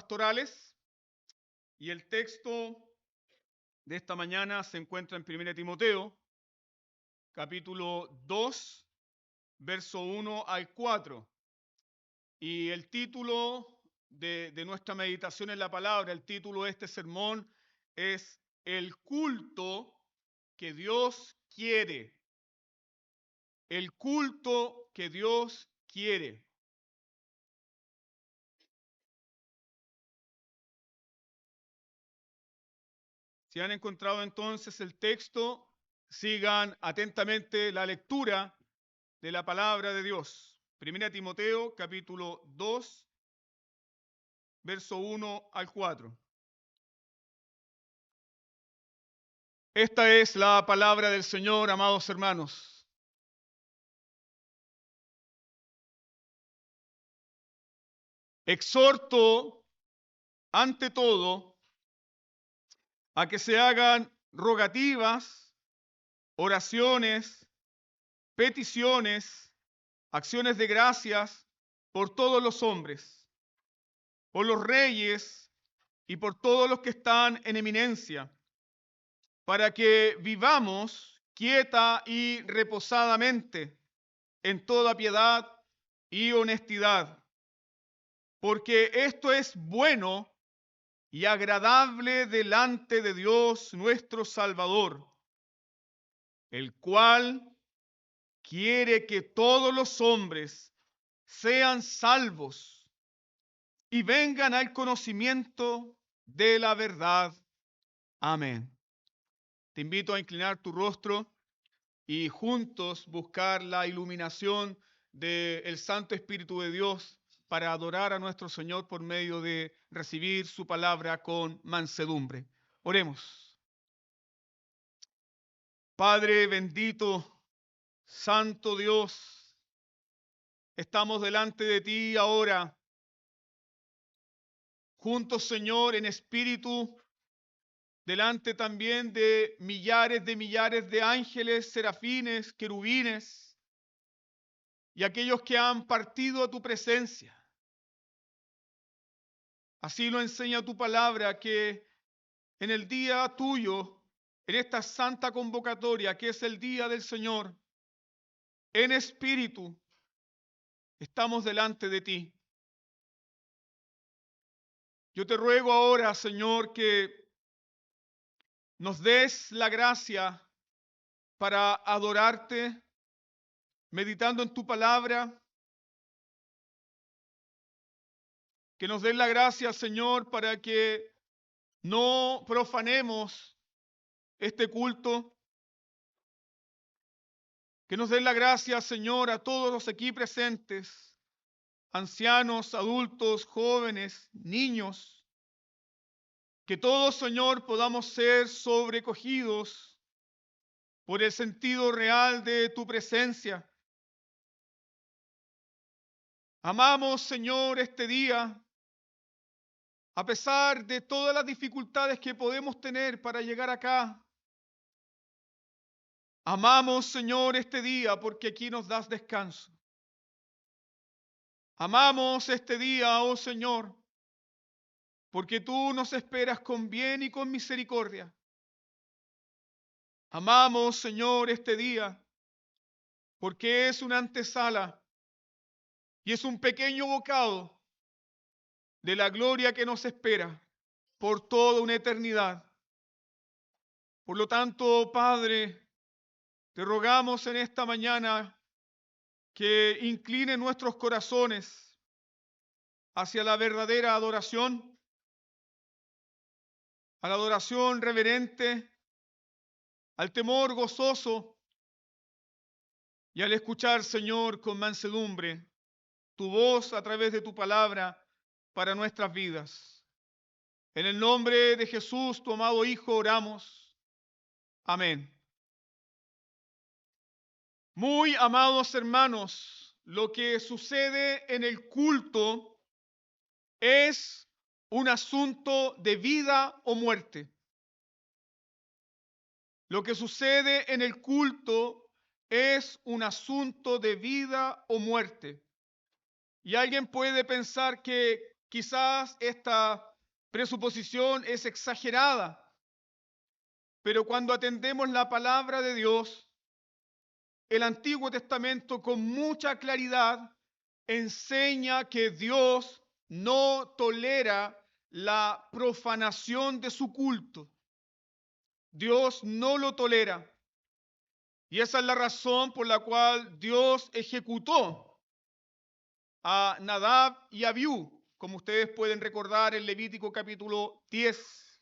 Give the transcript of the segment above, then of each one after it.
pastorales y el texto de esta mañana se encuentra en 1 Timoteo, capítulo 2, verso 1 al 4. Y el título de nuestra meditación en la palabra, el título de este sermón es El culto que Dios quiere. El culto que Dios quiere. Si han encontrado entonces el texto, sigan atentamente la lectura de la palabra de Dios. 1 Timoteo, capítulo 2, verso 1 al 4. Esta es la palabra del Señor, amados hermanos. Exhorto, ante todo, a que se hagan rogativas, oraciones, peticiones, acciones de gracias por todos los hombres, por los reyes y por todos los que están en eminencia, para que vivamos quieta y reposadamente en toda piedad y honestidad, porque esto es bueno y agradable delante de Dios nuestro Salvador, el cual quiere que todos los hombres sean salvos y vengan al conocimiento de la verdad. Amén. Te invito a inclinar tu rostro y juntos buscar la iluminación del Santo Espíritu de Dios para adorar a nuestro Señor por medio de recibir su palabra con mansedumbre. Oremos. Padre bendito, Santo Dios, estamos delante de ti ahora, juntos, Señor, en espíritu, delante también de millares de ángeles, serafines, querubines y aquellos que han partido a tu presencia. Así lo enseña tu palabra, que en el día tuyo, en esta santa convocatoria que es el día del Señor, en espíritu, estamos delante de ti. Yo te ruego ahora, Señor, que nos des la gracia para adorarte, meditando en tu palabra. Que nos des la gracia, Señor, para que no profanemos este culto. Que nos des la gracia, Señor, a todos los aquí presentes, ancianos, adultos, jóvenes, niños. Que todos, Señor, podamos ser sobrecogidos por el sentido real de tu presencia. Amamos, Señor, este día, a pesar de todas las dificultades que podemos tener para llegar acá. Amamos, Señor, este día porque aquí nos das descanso. Amamos este día, oh Señor, porque tú nos esperas con bien y con misericordia. Amamos, Señor, este día porque es una antesala y es un pequeño bocado de la gloria que nos espera por toda una eternidad. Por lo tanto, Padre, te rogamos en esta mañana que incline nuestros corazones hacia la verdadera adoración, a la adoración reverente, al temor gozoso y al escuchar, Señor, con mansedumbre tu voz a través de tu palabra para nuestras vidas. En el nombre de Jesús, tu amado Hijo, oramos. Amén. Muy amados hermanos, lo que sucede en el culto es un asunto de vida o muerte. Lo que sucede en el culto es un asunto de vida o muerte. Y alguien puede pensar que quizás esta presuposición es exagerada, pero cuando atendemos la palabra de Dios, el Antiguo Testamento con mucha claridad enseña que Dios no tolera la profanación de su culto. Dios no lo tolera. Y esa es la razón por la cual Dios ejecutó a Nadab y Abiú, como ustedes pueden recordar en Levítico capítulo 10.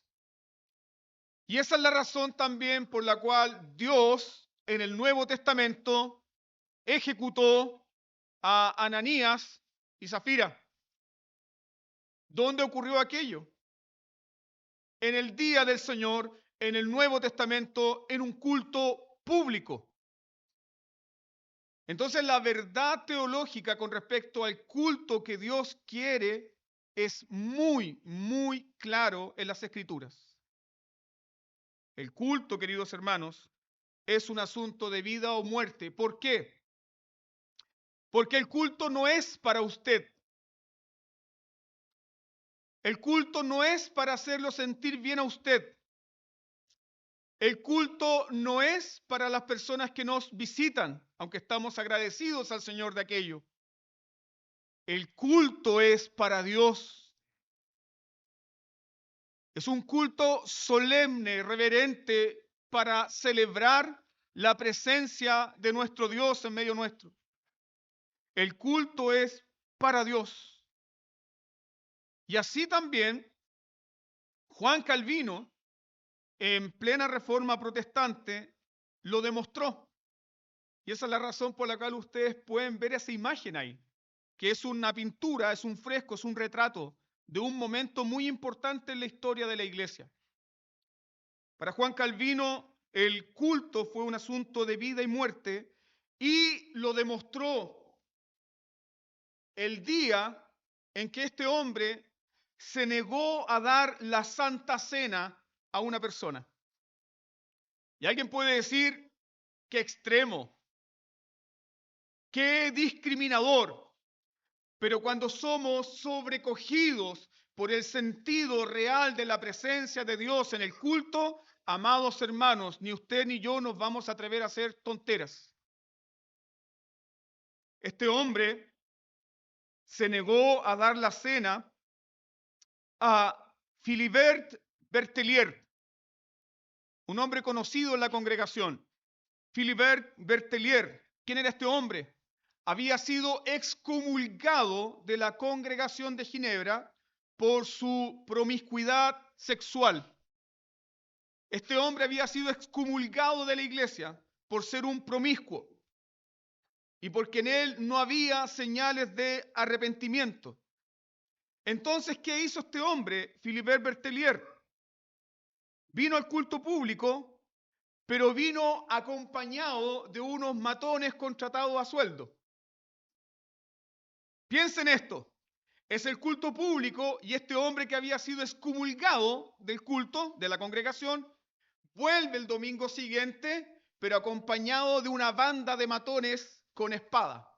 Y esa es la razón también por la cual Dios en el Nuevo Testamento ejecutó a Ananías y Zafira. ¿Dónde ocurrió aquello? En el día del Señor, en el Nuevo Testamento, en un culto público. Entonces, la verdad teológica con respecto al culto que Dios quiere es muy, muy claro en las Escrituras. El culto, queridos hermanos, es un asunto de vida o muerte. ¿Por qué? Porque el culto no es para usted. El culto no es para hacerlo sentir bien a usted. El culto no es para las personas que nos visitan, aunque estamos agradecidos al Señor de aquello. El culto es para Dios. Es un culto solemne, reverente, para celebrar la presencia de nuestro Dios en medio nuestro. El culto es para Dios. Y así también Juan Calvino, en plena reforma protestante, lo demostró. Y esa es la razón por la cual ustedes pueden ver esa imagen ahí, que es una pintura, es un fresco, es un retrato de un momento muy importante en la historia de la iglesia. Para Juan Calvino, el culto fue un asunto de vida y muerte y lo demostró el día en que este hombre se negó a dar la Santa Cena a una persona. Y alguien puede decir, qué extremo, qué discriminador. Pero cuando somos sobrecogidos por el sentido real de la presencia de Dios en el culto, amados hermanos, ni usted ni yo nos vamos a atrever a hacer tonteras. Este hombre se negó a dar la cena a Philibert Berthelier, un hombre conocido en la congregación. Philibert Berthelier, ¿quién era este hombre? Había sido excomulgado de la congregación de Ginebra por su promiscuidad sexual. Este hombre había sido excomulgado de la iglesia por ser un promiscuo y porque en él no había señales de arrepentimiento. Entonces, ¿qué hizo este hombre, Philibert Berthelier? Vino al culto público, pero vino acompañado de unos matones contratados a sueldo. Piensen esto, es el culto público y este hombre que había sido excomulgado del culto, de la congregación, vuelve el domingo siguiente, pero acompañado de una banda de matones con espada.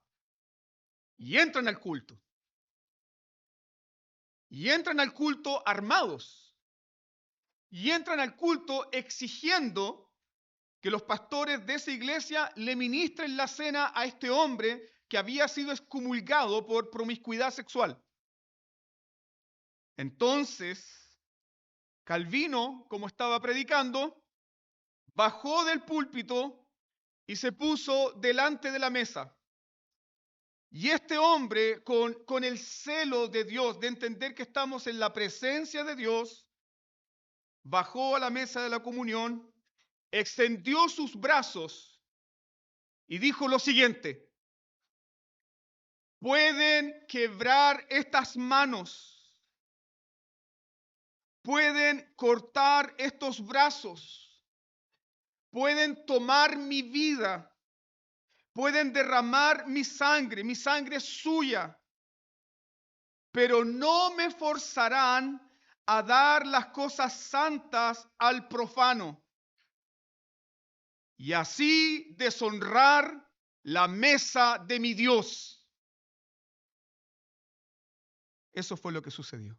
Y entran al culto. Y entran al culto armados. Y entran al culto exigiendo que los pastores de esa iglesia le ministren la cena a este hombre que había sido excomulgado por promiscuidad sexual. Entonces, Calvino, como estaba predicando, bajó del púlpito y se puso delante de la mesa. Y este hombre, con el celo de Dios, de entender que estamos en la presencia de Dios, bajó a la mesa de la comunión, extendió sus brazos y dijo lo siguiente: pueden quebrar estas manos, pueden cortar estos brazos, pueden tomar mi vida, pueden derramar mi sangre es suya, pero no me forzarán a dar las cosas santas al profano y así deshonrar la mesa de mi Dios. Eso fue lo que sucedió.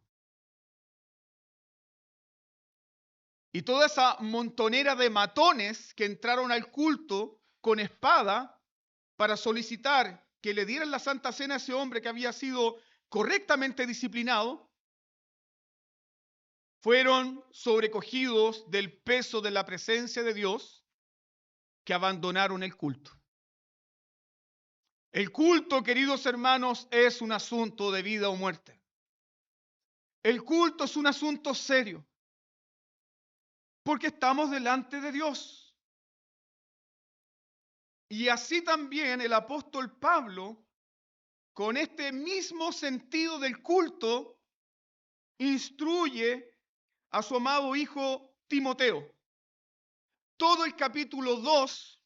Y toda esa montonera de matones que entraron al culto con espada para solicitar que le dieran la Santa Cena a ese hombre que había sido correctamente disciplinado, fueron sobrecogidos del peso de la presencia de Dios, que abandonaron el culto. El culto, queridos hermanos, es un asunto de vida o muerte. El culto es un asunto serio, porque estamos delante de Dios. Y así también el apóstol Pablo, con este mismo sentido del culto, instruye a su amado hijo Timoteo. Todo el capítulo 2,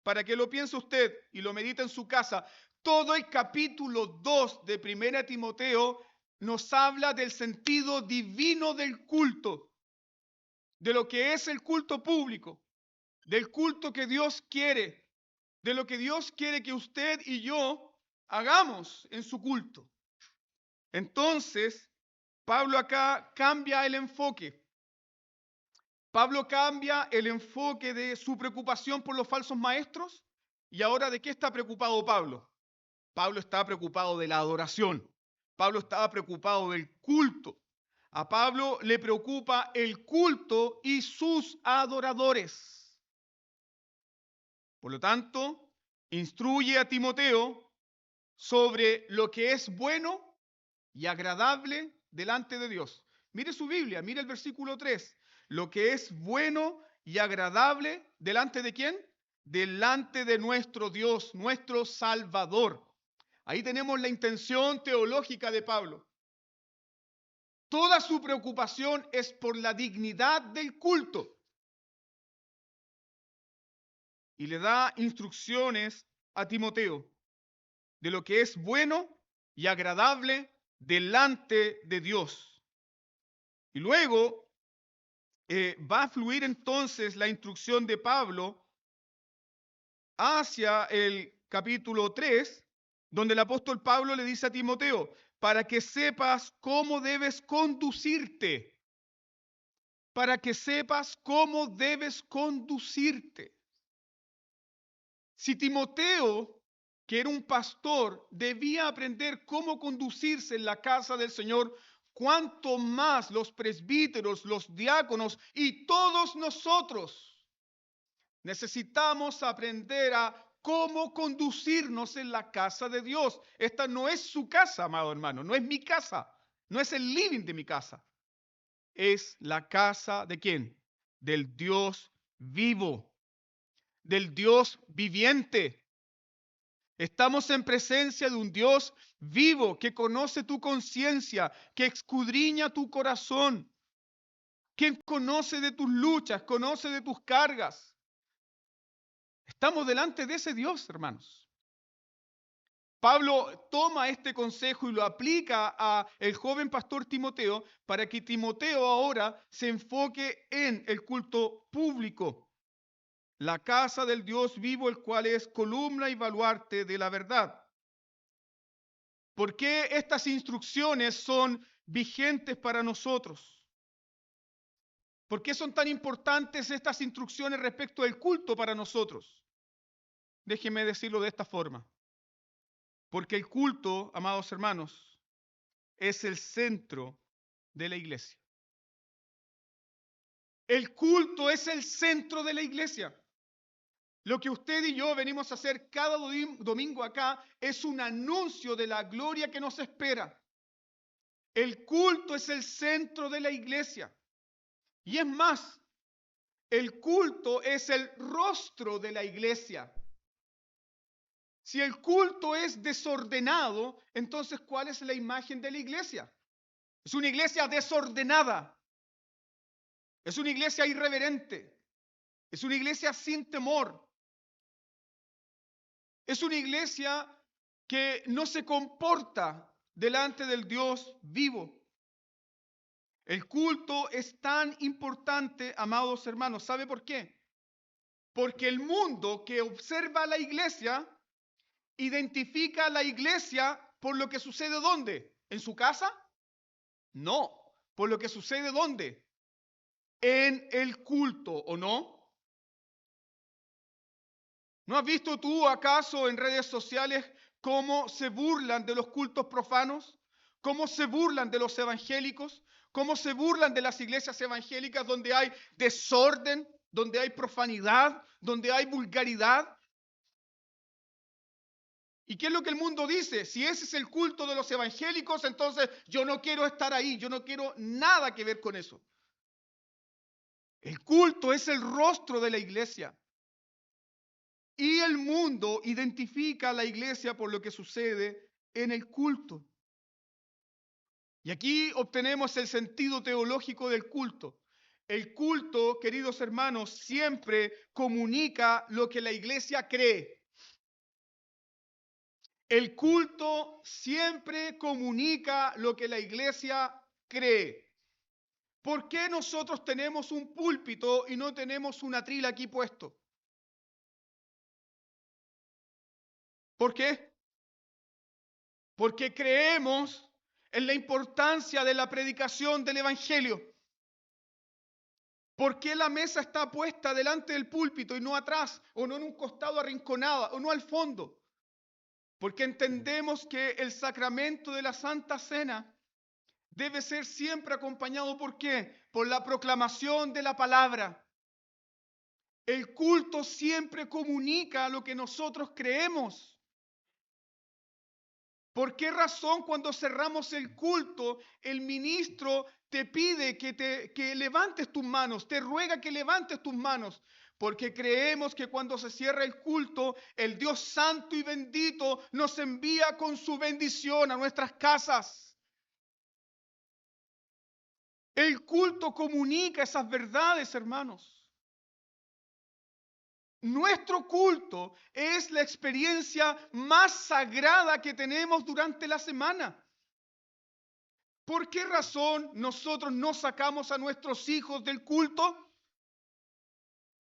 para que lo piense usted y lo medite en su casa, todo el capítulo 2 de 1 Timoteo nos habla del sentido divino del culto, de lo que es el culto público, del culto que Dios quiere, de lo que Dios quiere que usted y yo hagamos en su culto. Entonces, Pablo acá cambia el enfoque. Pablo cambia el enfoque de su preocupación por los falsos maestros. ¿Y ahora de qué está preocupado Pablo? Pablo está preocupado de la adoración. Pablo estaba preocupado del culto. A Pablo le preocupa el culto y sus adoradores. Por lo tanto, instruye a Timoteo sobre lo que es bueno y agradable delante de Dios. Mire su Biblia, mire el versículo 3. Lo que es bueno y agradable delante de ¿quién? Delante de nuestro Dios, nuestro Salvador. Ahí tenemos la intención teológica de Pablo. Toda su preocupación es por la dignidad del culto. Y le da instrucciones a Timoteo de lo que es bueno y agradable delante de Dios. Y luego va a fluir entonces la instrucción de Pablo hacia el capítulo 3, donde el apóstol Pablo le dice a Timoteo, para que sepas cómo debes conducirte. Para que sepas cómo debes conducirte. Si Timoteo, que era un pastor, debía aprender cómo conducirse en la casa del Señor, cuánto más los presbíteros, los diáconos y todos nosotros necesitamos aprender a cómo conducirnos en la casa de Dios. Esta no es su casa, amado hermano, no es mi casa, no es el living de mi casa. Es la casa ¿de quién? Del Dios vivo, del Dios viviente. Estamos en presencia de un Dios vivo que conoce tu conciencia, que escudriña tu corazón, que conoce de tus luchas, conoce de tus cargas. Estamos delante de ese Dios, hermanos. Pablo toma este consejo y lo aplica a el joven pastor Timoteo para que Timoteo ahora se enfoque en el culto público, la casa del Dios vivo, el cual es columna y baluarte de la verdad. ¿Por qué estas instrucciones son vigentes para nosotros? ¿Por qué son tan importantes estas instrucciones respecto del culto para nosotros? Déjenme decirlo de esta forma. Porque el culto, amados hermanos, es el centro de la iglesia. El culto es el centro de la iglesia. Lo que usted y yo venimos a hacer cada domingo acá es un anuncio de la gloria que nos espera. El culto es el centro de la iglesia. Y es más, el culto es el rostro de la iglesia. Si el culto es desordenado, entonces ¿cuál es la imagen de la iglesia? Es una iglesia desordenada. Es una iglesia irreverente. Es una iglesia sin temor. Es una iglesia que no se comporta delante del Dios vivo. El culto es tan importante, amados hermanos. ¿Sabe por qué? Porque el mundo que observa la iglesia identifica a la iglesia por lo que sucede ¿dónde? ¿En su casa? No. Por lo que sucede, ¿dónde? En el culto, ¿o no? ¿No has visto tú acaso en redes sociales cómo se burlan de los cultos profanos? ¿Cómo se burlan de los evangélicos? ¿Cómo se burlan de las iglesias evangélicas donde hay desorden, donde hay profanidad, donde hay vulgaridad? ¿Y qué es lo que el mundo dice? Si ese es el culto de los evangélicos, entonces yo no quiero estar ahí, yo no quiero nada que ver con eso. El culto es el rostro de la iglesia. Y el mundo identifica a la iglesia por lo que sucede en el culto. Y aquí obtenemos el sentido teológico del culto. El culto, queridos hermanos, siempre comunica lo que la iglesia cree. El culto siempre comunica lo que la iglesia cree. ¿Por qué nosotros tenemos un púlpito y no tenemos un atril aquí puesto? ¿Por qué? Porque creemos en la importancia de la predicación del Evangelio. ¿Por qué la mesa está puesta delante del púlpito y no atrás, o no en un costado arrinconada, o no al fondo? Porque entendemos que el sacramento de la Santa Cena debe ser siempre acompañado, ¿por qué? Por la proclamación de la palabra. El culto siempre comunica lo que nosotros creemos. ¿Por qué razón cuando cerramos el culto, el ministro te pide que levantes tus manos, te ruega que levantes tus manos? Porque creemos que cuando se cierra el culto, el Dios santo y bendito nos envía con su bendición a nuestras casas. El culto comunica esas verdades, hermanos. Nuestro culto es la experiencia más sagrada que tenemos durante la semana. ¿Por qué razón nosotros no sacamos a nuestros hijos del culto?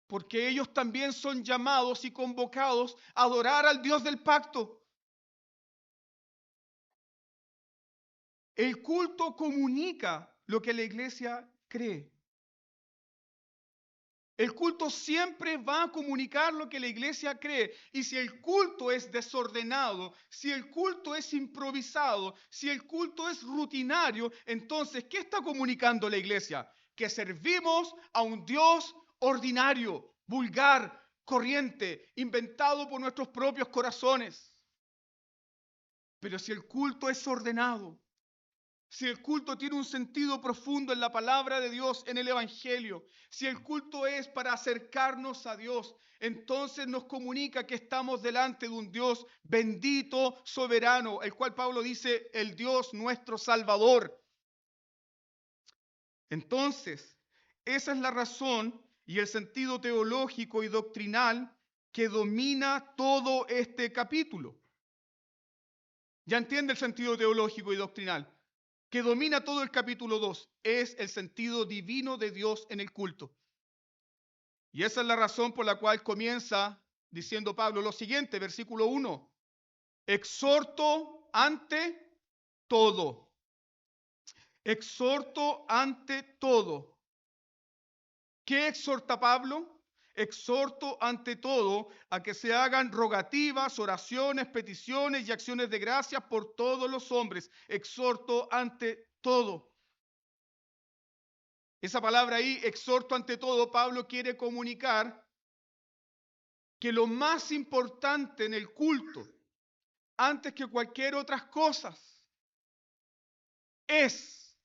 Porque ellos también son llamados y convocados a adorar al Dios del pacto. El culto comunica lo que la iglesia cree. El culto siempre va a comunicar lo que la iglesia cree. Y si el culto es desordenado, si el culto es improvisado, si el culto es rutinario, entonces, ¿qué está comunicando la iglesia? Que servimos a un Dios ordinario, vulgar, corriente, inventado por nuestros propios corazones. Pero si el culto es ordenado, si el culto tiene un sentido profundo en la palabra de Dios, en el Evangelio, si el culto es para acercarnos a Dios, entonces nos comunica que estamos delante de un Dios bendito, soberano, el cual Pablo dice, el Dios nuestro Salvador. Entonces, esa es la razón y el sentido teológico y doctrinal que domina todo este capítulo. ¿Ya entiende el sentido teológico y doctrinal? Que domina todo el capítulo 2, es el sentido divino de Dios en el culto. Y esa es la razón por la cual comienza diciendo Pablo lo siguiente, versículo 1. Exhorto ante todo. Exhorto ante todo. ¿Qué exhorta Pablo? Exhorto ante todo a que se hagan rogativas, oraciones, peticiones y acciones de gracias por todos los hombres. Exhorto ante todo. Esa palabra ahí, exhorto ante todo, Pablo quiere comunicar que lo más importante en el culto, antes que cualquier otras cosas, es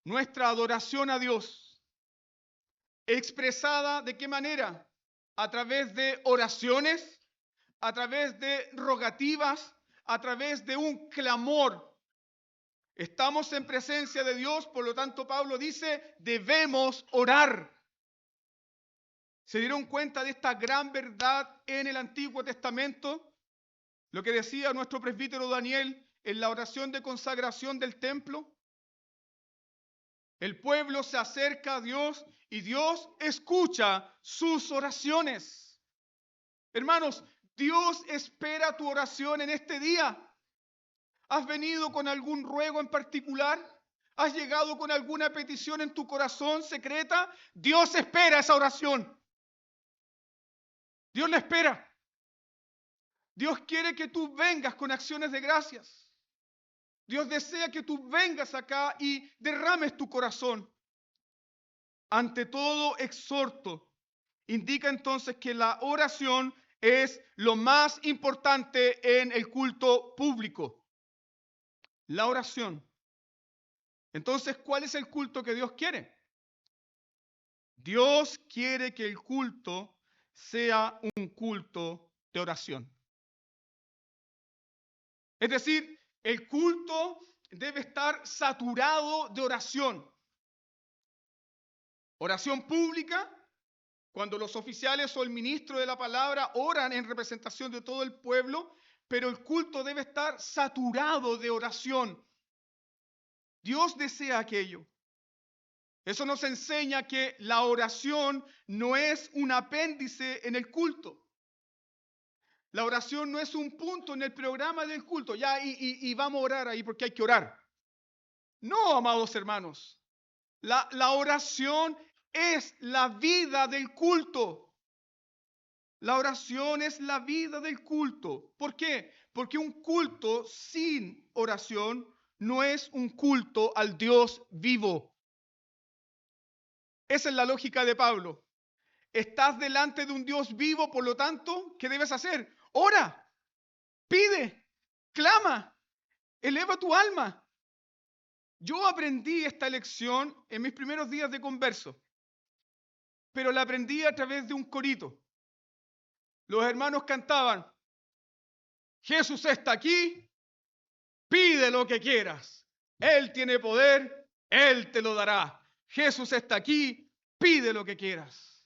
nuestra adoración a Dios. ¿Expresada de qué manera? A través de oraciones, a través de rogativas, a través de un clamor. Estamos en presencia de Dios, por lo tanto Pablo dice, debemos orar. ¿Se dieron cuenta de esta gran verdad en el Antiguo Testamento? Lo que decía nuestro presbítero Daniel en la oración de consagración del templo. El pueblo se acerca a Dios y Dios escucha sus oraciones. Hermanos, Dios espera tu oración en este día. ¿Has venido con algún ruego en particular? ¿Has llegado con alguna petición en tu corazón secreta? Dios espera esa oración. Dios la espera. Dios quiere que tú vengas con acciones de gracias. Dios desea que tú vengas acá y derrames tu corazón. Ante todo, exhorto. Indica entonces que la oración es lo más importante en el culto público. La oración. Entonces, ¿cuál es el culto que Dios quiere? Dios quiere que el culto sea un culto de oración. Es decir, el culto debe estar saturado de oración. Oración pública, cuando los oficiales o el ministro de la palabra oran en representación de todo el pueblo, pero el culto debe estar saturado de oración. Dios desea aquello. Eso nos enseña que la oración no es un apéndice en el culto. La oración no es un punto en el programa del culto, ya, y vamos a orar ahí porque hay que orar. No, amados hermanos, la oración es la vida del culto. La oración es la vida del culto. ¿Por qué? Porque un culto sin oración no es un culto al Dios vivo. Esa es la lógica de Pablo. Estás delante de un Dios vivo, por lo tanto, ¿qué debes hacer? Ora, pide, clama, eleva tu alma. Yo aprendí esta lección en mis primeros días de converso, pero la aprendí a través de un corito. Los hermanos cantaban, Jesús está aquí, pide lo que quieras. Él tiene poder, Él te lo dará. Jesús está aquí, pide lo que quieras.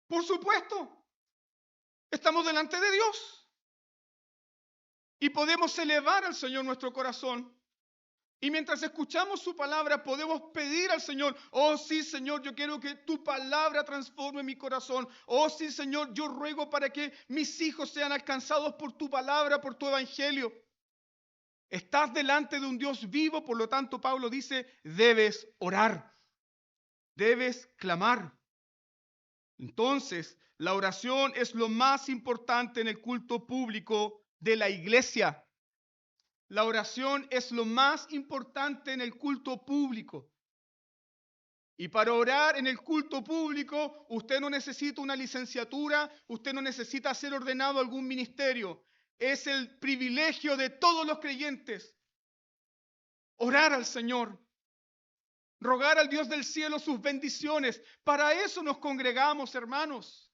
Por supuesto, estamos delante de Dios y podemos elevar al Señor nuestro corazón. Y mientras escuchamos su palabra, podemos pedir al Señor, oh sí, Señor, yo quiero que tu palabra transforme mi corazón. Oh sí, Señor, yo ruego para que mis hijos sean alcanzados por tu palabra, por tu evangelio. Estás delante de un Dios vivo, por lo tanto, Pablo dice, debes orar, debes clamar. Entonces, la oración es lo más importante en el culto público de la iglesia. La oración es lo más importante en el culto público. Y para orar en el culto público, usted no necesita una licenciatura, usted no necesita ser ordenado a algún ministerio. Es el privilegio de todos los creyentes. Orar al Señor. Rogar al Dios del cielo sus bendiciones. Para eso nos congregamos, hermanos.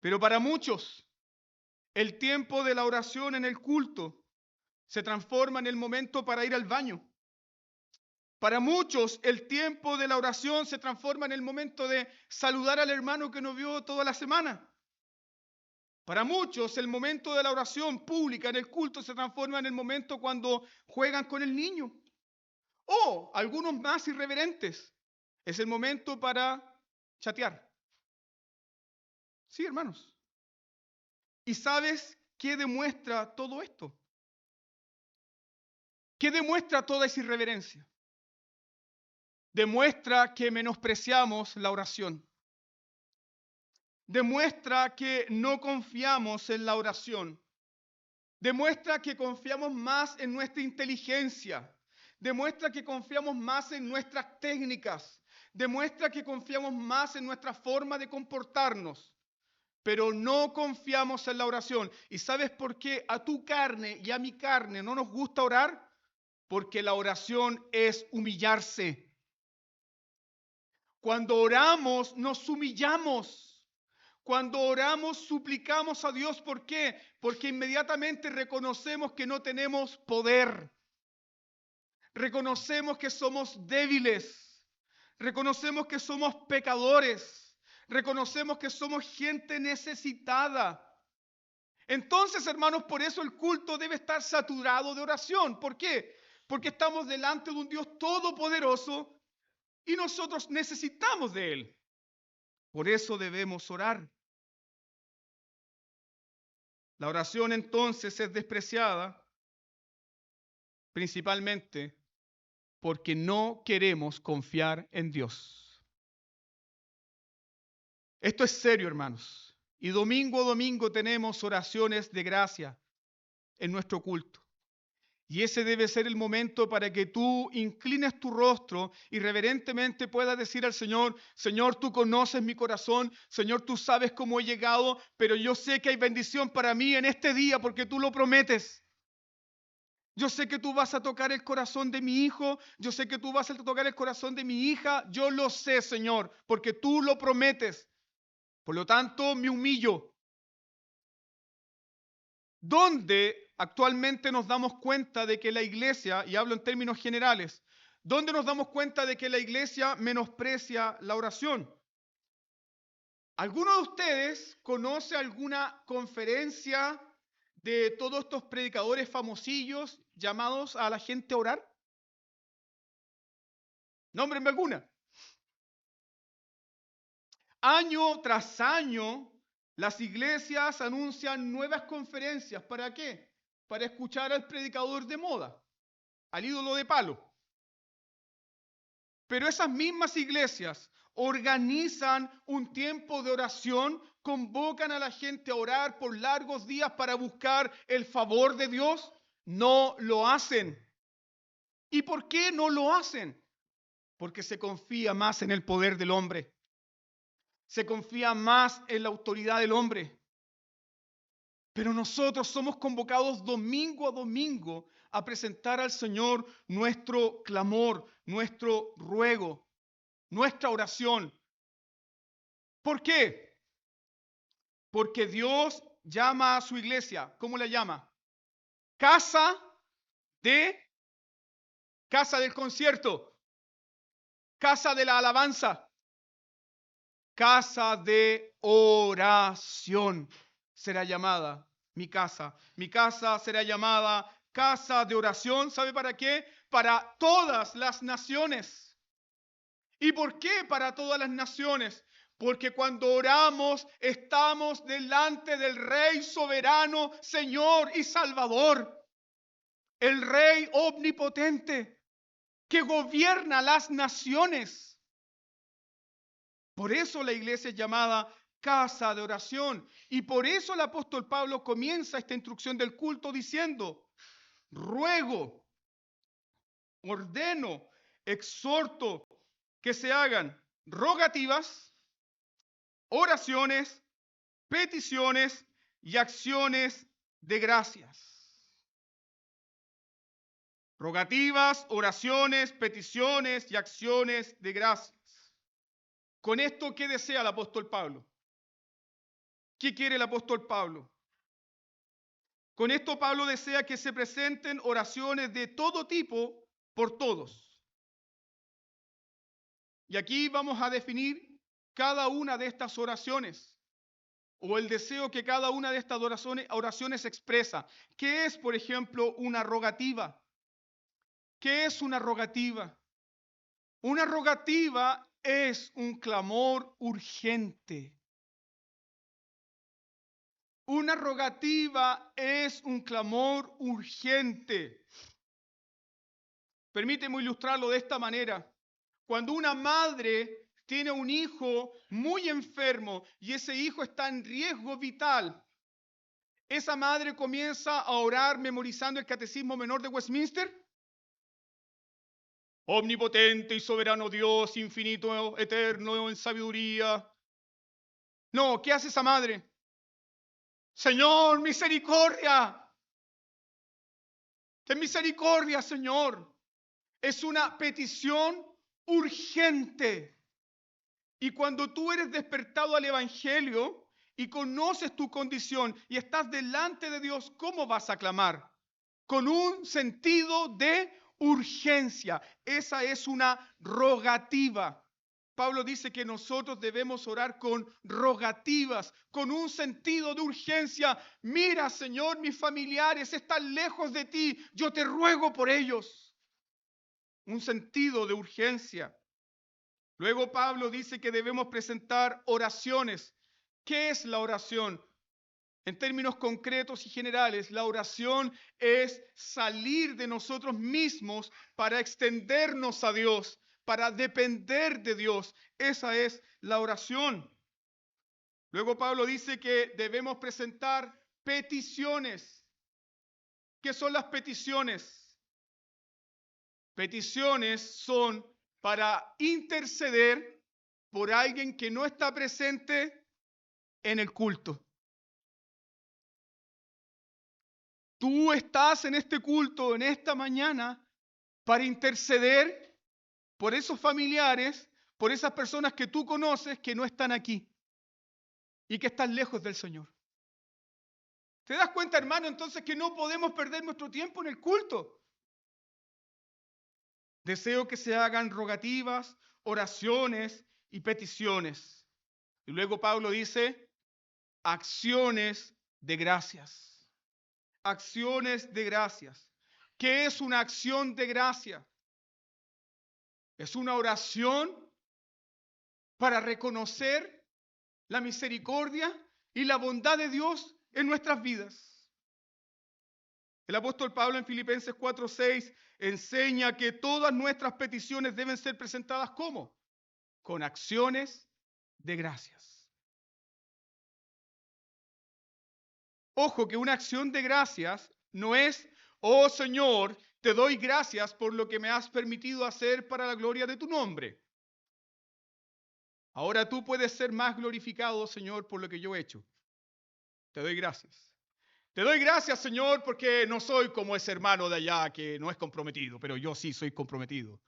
Pero para muchos, el tiempo de la oración en el culto se transforma en el momento para ir al baño. Para muchos, el tiempo de la oración se transforma en el momento de saludar al hermano que no vio toda la semana. Para muchos, el momento de la oración pública en el culto se transforma en el momento cuando juegan con el niño. O algunos más irreverentes, es el momento para chatear. Sí, hermanos. ¿Y sabes qué demuestra todo esto? ¿Qué demuestra toda esa irreverencia? Demuestra que menospreciamos la oración. Demuestra que no confiamos en la oración. Demuestra que confiamos más en nuestra inteligencia. Demuestra que confiamos más en nuestras técnicas. Demuestra que confiamos más en nuestra forma de comportarnos. Pero no confiamos en la oración. ¿Y sabes por qué a tu carne y a mi carne no nos gusta orar? Porque la oración es humillarse. Cuando oramos, nos humillamos. Cuando oramos, suplicamos a Dios. ¿Por qué? Porque inmediatamente reconocemos que no tenemos poder. Reconocemos que somos débiles. Reconocemos que somos pecadores. Reconocemos que somos gente necesitada. Entonces, hermanos, por eso el culto debe estar saturado de oración. ¿Por qué? Porque estamos delante de un Dios todopoderoso y nosotros necesitamos de Él. Por eso debemos orar. La oración entonces es despreciada principalmente porque no queremos confiar en Dios. Esto es serio, hermanos. Y domingo a domingo tenemos oraciones de gracia en nuestro culto. Y ese debe ser el momento para que tú inclines tu rostro y reverentemente puedas decir al Señor: Señor, tú conoces mi corazón, Señor, tú sabes cómo he llegado, pero yo sé que hay bendición para mí en este día porque tú lo prometes. Yo sé que tú vas a tocar el corazón de mi hijo, yo sé que tú vas a tocar el corazón de mi hija, yo lo sé, Señor, porque tú lo prometes. Por lo tanto, me humillo. ¿Dónde actualmente nos damos cuenta de que la iglesia, y hablo en términos generales, dónde nos damos cuenta de que la iglesia menosprecia la oración? ¿Alguno de ustedes conoce alguna conferencia de todos estos predicadores famosillos llamados a la gente a orar? Nómbrenme alguna. Año tras año, las iglesias anuncian nuevas conferencias. ¿Para qué? Para escuchar al predicador de moda, al ídolo de palo. Pero esas mismas iglesias organizan un tiempo de oración, convocan a la gente a orar por largos días para buscar el favor de Dios. No lo hacen. ¿Y por qué no lo hacen? Porque se confía más en el poder del hombre. Se confía más en la autoridad del hombre. Pero nosotros somos convocados domingo a domingo a presentar al Señor nuestro clamor, nuestro ruego, nuestra oración. ¿Por qué? Porque Dios llama a su iglesia. ¿Cómo la llama? Casa del concierto, casa de la alabanza, casa de oración será llamada mi casa. Mi casa será llamada casa de oración. ¿Sabe para qué? Para todas las naciones. ¿Y por qué para todas las naciones? Porque cuando oramos estamos delante del Rey soberano, Señor y Salvador. El Rey omnipotente que gobierna las naciones. Por eso la iglesia es llamada casa de oración. Y por eso el apóstol Pablo comienza esta instrucción del culto diciendo: ruego, ordeno, exhorto que se hagan rogativas, oraciones, peticiones y acciones de gracias. Rogativas, oraciones, peticiones y acciones de gracias. Con esto, ¿qué desea el apóstol Pablo? ¿Qué quiere el apóstol Pablo? Con esto Pablo desea que se presenten oraciones de todo tipo por todos. Y aquí vamos a definir cada una de estas oraciones o el deseo que cada una de estas oraciones expresa. ¿Qué es, por ejemplo, una rogativa? ¿Qué es una rogativa? Una rogativa es un clamor urgente. Una rogativa es un clamor urgente. Permíteme ilustrarlo de esta manera. Cuando una madre tiene un hijo muy enfermo y ese hijo está en riesgo vital, esa madre comienza a orar memorizando el Catecismo Menor de Westminster. Omnipotente y soberano Dios, infinito, eterno en sabiduría. No, ¿qué hace esa madre? Señor, misericordia. Ten misericordia, Señor. Es una petición urgente. Y cuando tú eres despertado al Evangelio y conoces tu condición y estás delante de Dios, ¿cómo vas a clamar? Con un sentido de urgencia. Esa es una rogativa. Pablo dice que nosotros debemos orar con rogativas, con un sentido de urgencia. Mira, Señor, mis familiares están lejos de ti. Yo te ruego por ellos. Un sentido de urgencia. Luego Pablo dice que debemos presentar oraciones. ¿Qué es la oración? En términos concretos y generales, la oración es salir de nosotros mismos para extendernos a Dios, para depender de Dios. Esa es la oración. Luego Pablo dice que debemos presentar peticiones. ¿Qué son las peticiones? Peticiones son para interceder por alguien que no está presente en el culto. Tú estás en este culto, en esta mañana, para interceder por esos familiares, por esas personas que tú conoces que no están aquí y que están lejos del Señor. ¿Te das cuenta, hermano, entonces que no podemos perder nuestro tiempo en el culto? Deseo que se hagan rogativas, oraciones y peticiones. Y luego Pablo dice, acciones de gracias. Acciones de gracias. ¿Qué es una acción de gracia? Es una oración para reconocer la misericordia y la bondad de Dios en nuestras vidas. El apóstol Pablo en Filipenses 4:6 enseña que todas nuestras peticiones deben ser presentadas ¿cómo? Con acciones de gracias. Ojo que una acción de gracias no es, oh Señor, te doy gracias por lo que me has permitido hacer para la gloria de tu nombre. Ahora tú puedes ser más glorificado, Señor, por lo que yo he hecho. Te doy gracias. Te doy gracias, Señor, porque no soy como ese hermano de allá que no es comprometido, pero yo sí soy comprometido.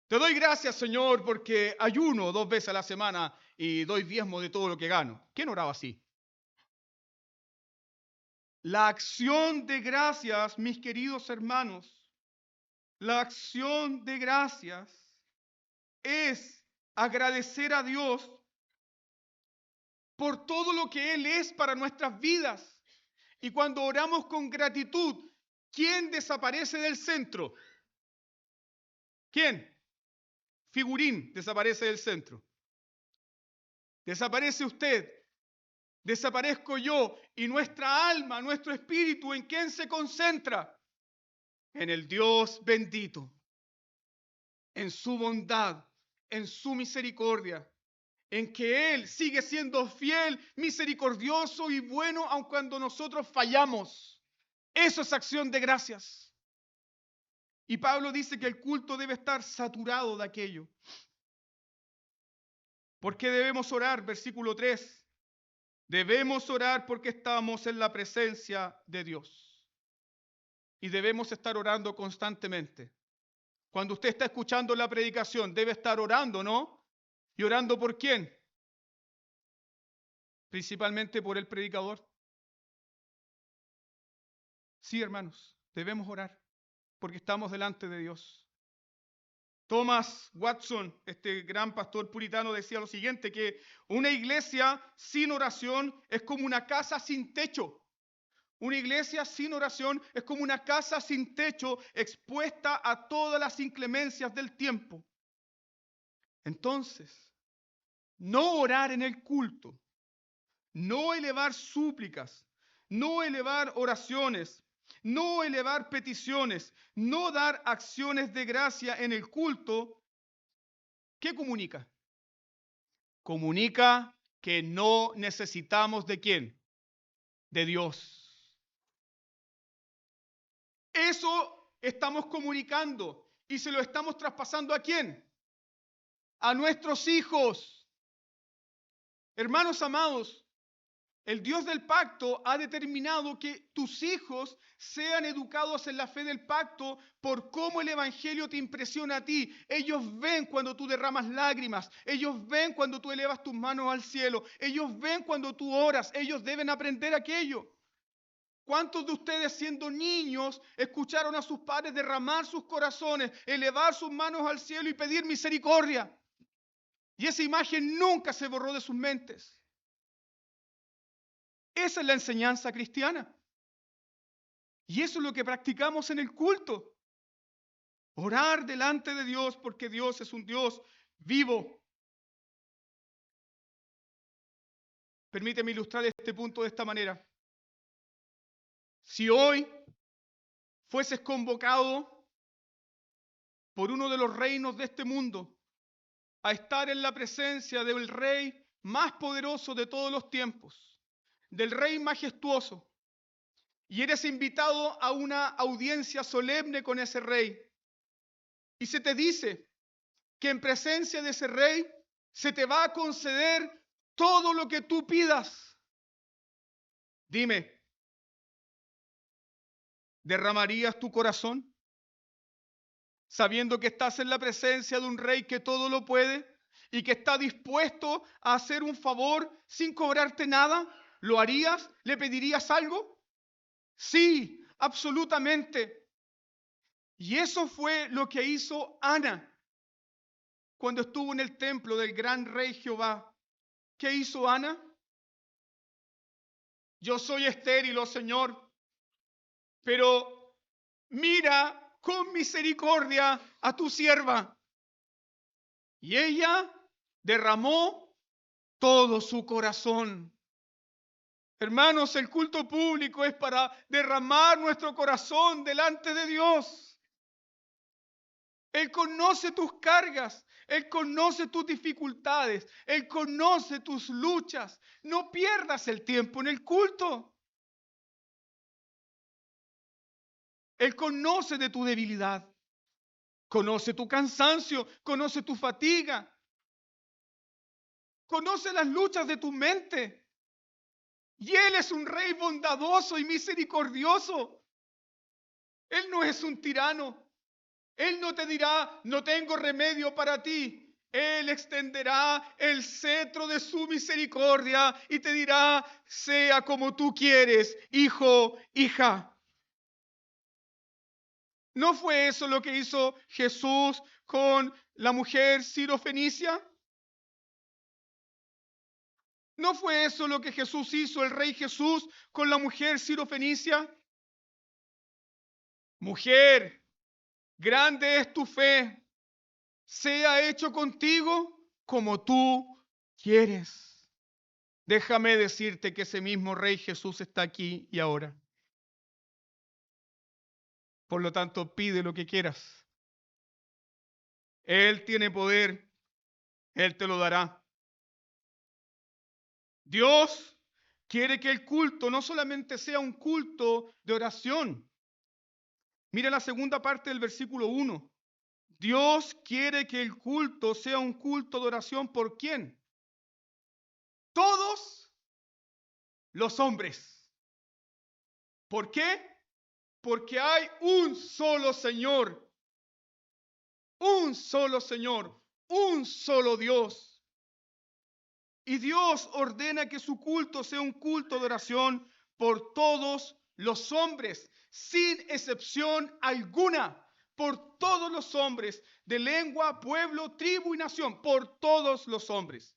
Te doy gracias, Señor, porque ayuno 2 veces a la semana y doy diezmo de todo lo que gano. ¿Quién oraba así? La acción de gracias, mis queridos hermanos, la acción de gracias es agradecer a Dios por todo lo que Él es para nuestras vidas. Y cuando oramos con gratitud, ¿quién desaparece del centro? ¿Quién? Figurín desaparece del centro. Desaparece usted, desaparezco yo y nuestra alma, nuestro espíritu, ¿en quién se concentra? En el Dios bendito, en su bondad, en su misericordia, en que Él sigue siendo fiel, misericordioso y bueno aun cuando nosotros fallamos. Eso es acción de gracias. Y Pablo dice que el culto debe estar saturado de aquello. ¿Por qué debemos orar? Versículo 3. Debemos orar porque estamos en la presencia de Dios. Y debemos estar orando constantemente. Cuando usted está escuchando la predicación, debe estar orando, ¿no? ¿Y orando por quién? Principalmente por el predicador. Sí, hermanos, debemos orar porque estamos delante de Dios. Thomas Watson, este gran pastor puritano, decía lo siguiente, que una iglesia sin oración es como una casa sin techo. Una iglesia sin oración es como una casa sin techo expuesta a todas las inclemencias del tiempo. Entonces, no orar en el culto, no elevar súplicas, no elevar oraciones, no elevar peticiones, no dar acciones de gracia en el culto, ¿qué comunica? Comunica que no necesitamos ¿de quién? De Dios. Eso estamos comunicando y se lo estamos traspasando ¿a quién? A nuestros hijos. Hermanos amados, el Dios del pacto ha determinado que tus hijos sean educados en la fe del pacto por cómo el evangelio te impresiona a ti. Ellos ven cuando tú derramas lágrimas, ellos ven cuando tú elevas tus manos al cielo, ellos ven cuando tú oras, ellos deben aprender aquello. ¿Cuántos de ustedes siendo niños escucharon a sus padres derramar sus corazones, elevar sus manos al cielo y pedir misericordia? Y esa imagen nunca se borró de sus mentes. Esa es la enseñanza cristiana. Y eso es lo que practicamos en el culto. Orar delante de Dios porque Dios es un Dios vivo. Permíteme ilustrar este punto de esta manera. Si hoy fueses convocado por uno de los reinos de este mundo a estar en la presencia del rey más poderoso de todos los tiempos, del rey majestuoso, y eres invitado a una audiencia solemne con ese rey, y se te dice que en presencia de ese rey se te va a conceder todo lo que tú pidas. Dime, ¿derramarías tu corazón sabiendo que estás en la presencia de un rey que todo lo puede y que está dispuesto a hacer un favor sin cobrarte nada? ¿Lo harías? ¿Le pedirías algo? Sí, absolutamente. Y eso fue lo que hizo Ana cuando estuvo en el templo del gran rey Jehová. ¿Qué hizo Ana? Yo soy estéril, oh Señor, pero mira con misericordia a tu sierva. Y ella derramó todo su corazón. Hermanos, el culto público es para derramar nuestro corazón delante de Dios. Él conoce tus cargas, Él conoce tus dificultades, Él conoce tus luchas. No pierdas el tiempo en el culto. Él conoce de tu debilidad, conoce tu cansancio, conoce tu fatiga, conoce las luchas de tu mente. Y Él es un rey bondadoso y misericordioso. Él no es un tirano. Él no te dirá, no tengo remedio para ti. Él extenderá el cetro de su misericordia y te dirá, sea como tú quieres, hijo, hija. ¿No fue eso lo que hizo Jesús con la mujer sirofenicia? ¿No fue eso lo que Jesús hizo, el rey Jesús, con la mujer sirofenicia? Mujer, grande es tu fe, sea hecho contigo como tú quieres. Déjame decirte que ese mismo rey Jesús está aquí y ahora. Por lo tanto, pide lo que quieras. Él tiene poder, Él te lo dará. Dios quiere que el culto no solamente sea un culto de oración. Mira la segunda parte del versículo 1. Dios quiere que el culto sea un culto de oración. ¿Por quién? Todos los hombres. ¿Por qué? Porque hay un solo Señor, un solo Dios. Y Dios ordena que su culto sea un culto de oración por todos los hombres, sin excepción alguna, por todos los hombres, de lengua, pueblo, tribu y nación, por todos los hombres.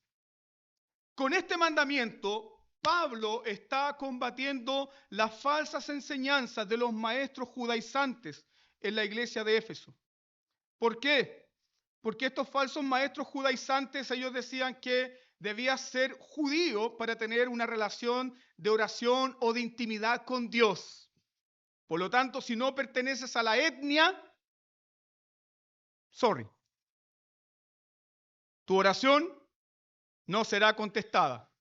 Con este mandamiento, Pablo está combatiendo las falsas enseñanzas de los maestros judaizantes en la iglesia de Éfeso. ¿Por qué? Porque estos falsos maestros judaizantes, ellos decían que debías ser judío para tener una relación de oración o de intimidad con Dios. Por lo tanto, si no perteneces a la etnia, sorry, tu oración no será contestada.